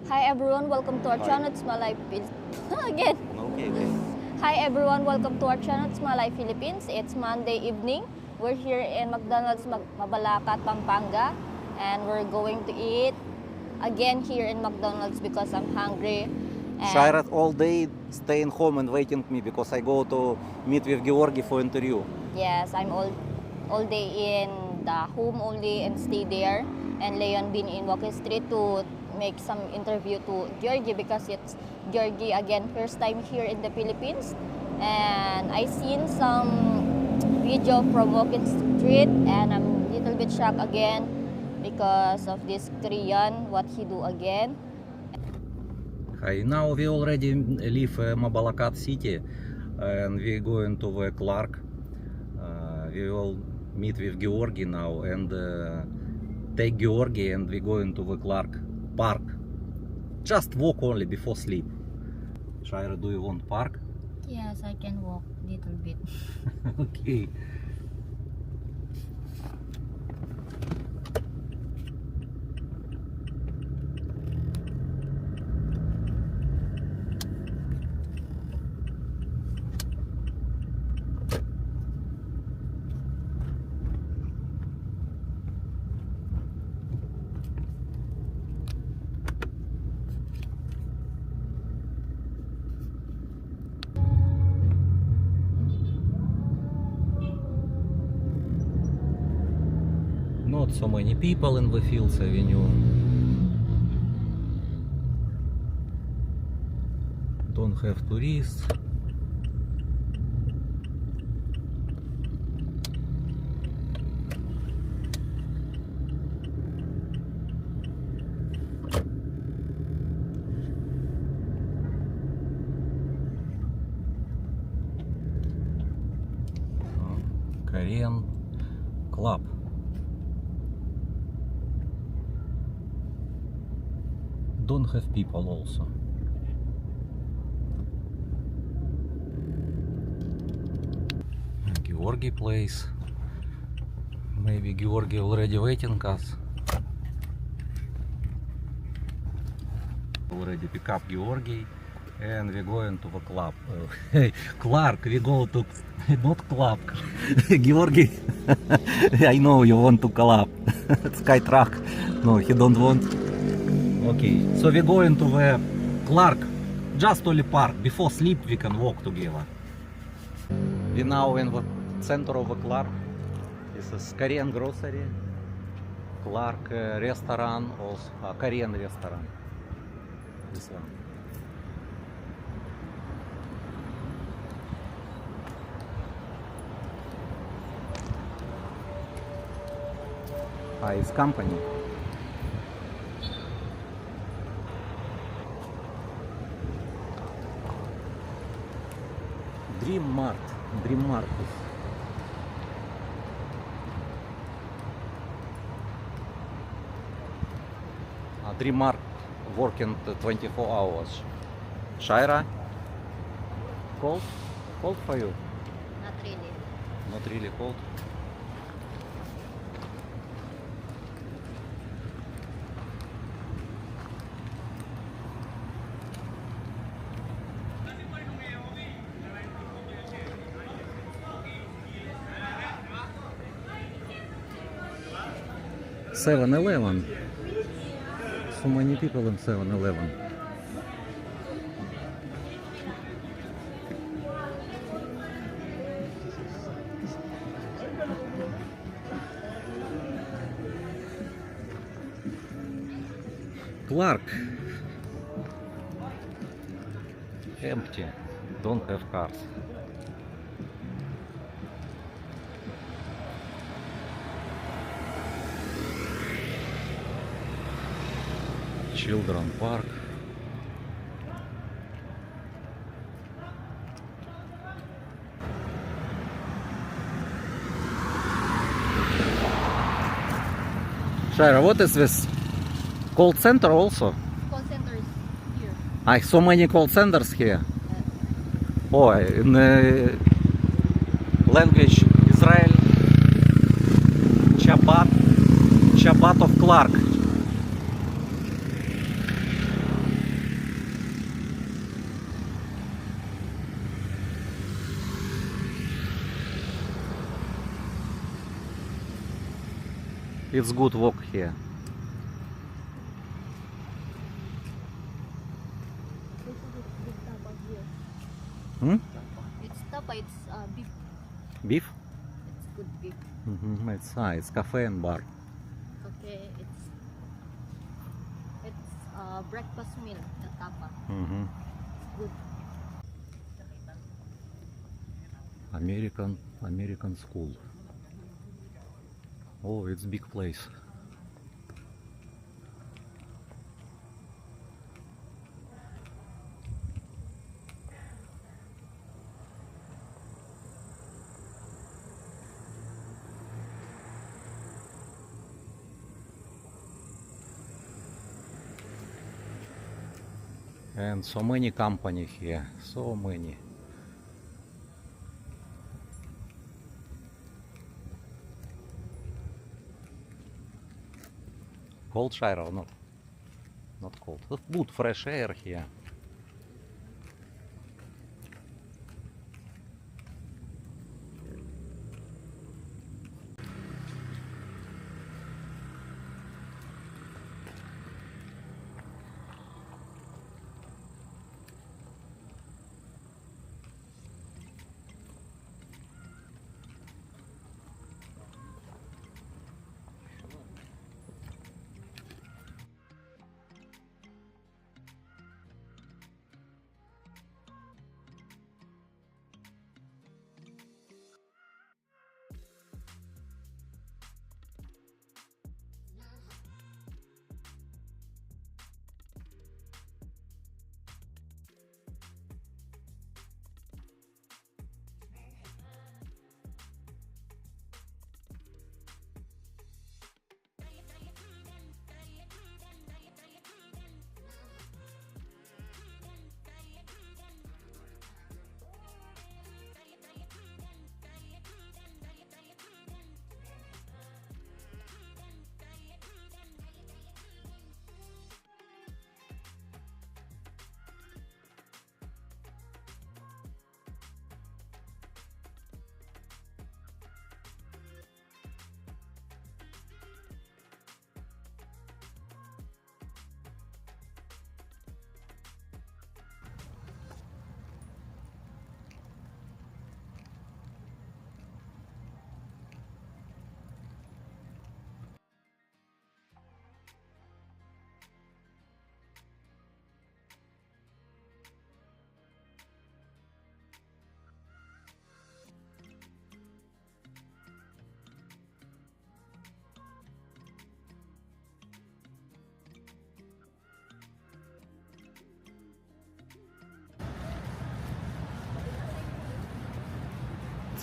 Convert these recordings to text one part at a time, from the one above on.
Hi everyone, welcome to our Hi. channel. It's Malay again. Okay. Hi everyone, welcome to our channel. It's Malay Philippines. It's Monday evening. We're here in McDonald's Mabalacat, Pampanga, and we're going to eat again here in McDonald's because I'm hungry. And Shairat all day staying home and waiting me because I go to meet with Georgi for interview. yes, I'm all day in the home only and stay there. And Leon been in Walker Street to make some interview to Georgie because it's Georgie again first time here in the Philippines. And I seen some video from Walking Street and I'm a little bit shocked again because of this Korean, what he do again. Hi, now we already leave Mabalacat city and we going to the Clark. We will meet with Georgi now and take Georgi and we going to the Clark park. Just walk only before sleep. Shaira, do you want park? Yes, I can walk a little bit. Okay. Not so many people in the Fields Avenue. Don't have tourists. Korean club. Don't have people also. Georgi place. Maybe Georgi already waiting us. Already pick up Georgi and we're going to the club. Clark, we go to not club. Georgi, I know you want to club. Skytrack. No, he don't want. Okay, so we're going to the Clark, just only park. Before sleep we can walk together. We now in the center of the Clark. This is Korean grocery, Clark restaurant, also Korean restaurant. This one. It's company. Dream Mart. Dream Mart working 24 hours. Shaira, cold? Cold for you? Not really. Not really cold. Seven-Eleven. So many people in 7-Eleven. Clark. Empty. Don't have cars. Children Park. Shaira, what is this? Call center also? Call center is here. So many call centers here. Oh, in language Israel, Shabbat of Clark. It's good walk here. Hmm? It's tapa, it's beef. Beef? It's good beef. It's cafe and bar. Okay, it's breakfast meal, the tapa. Good. American school. Oh, it's big place. And so many company here, so many. Cold shower or not? Not cold. Good fresh air here.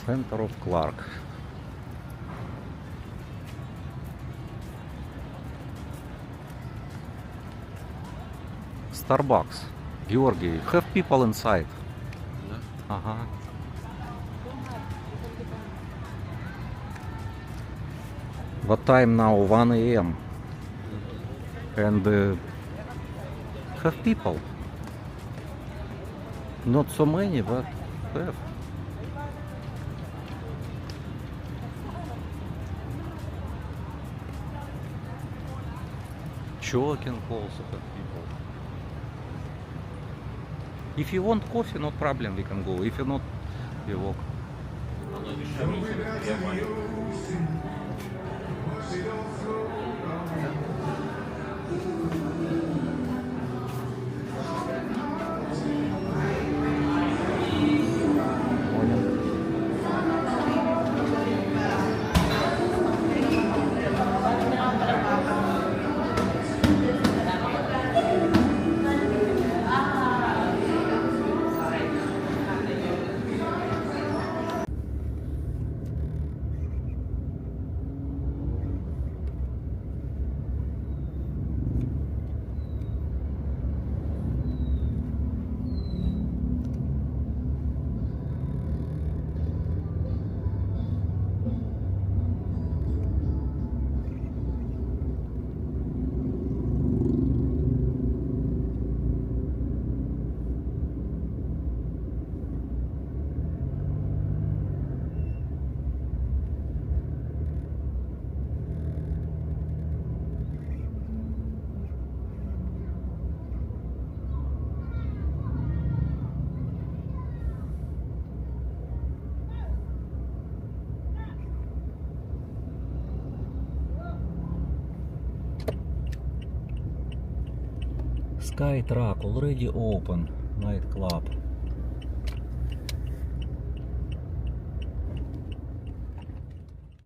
Center of Clark. Starbucks. Georgi, have people inside. Ага. What time now? 1 a.m. And have people. Not so many, but have. Choking also have people. If you want coffee, no problem, we can go. If you not, we walk. Sky Truck already open. Night club.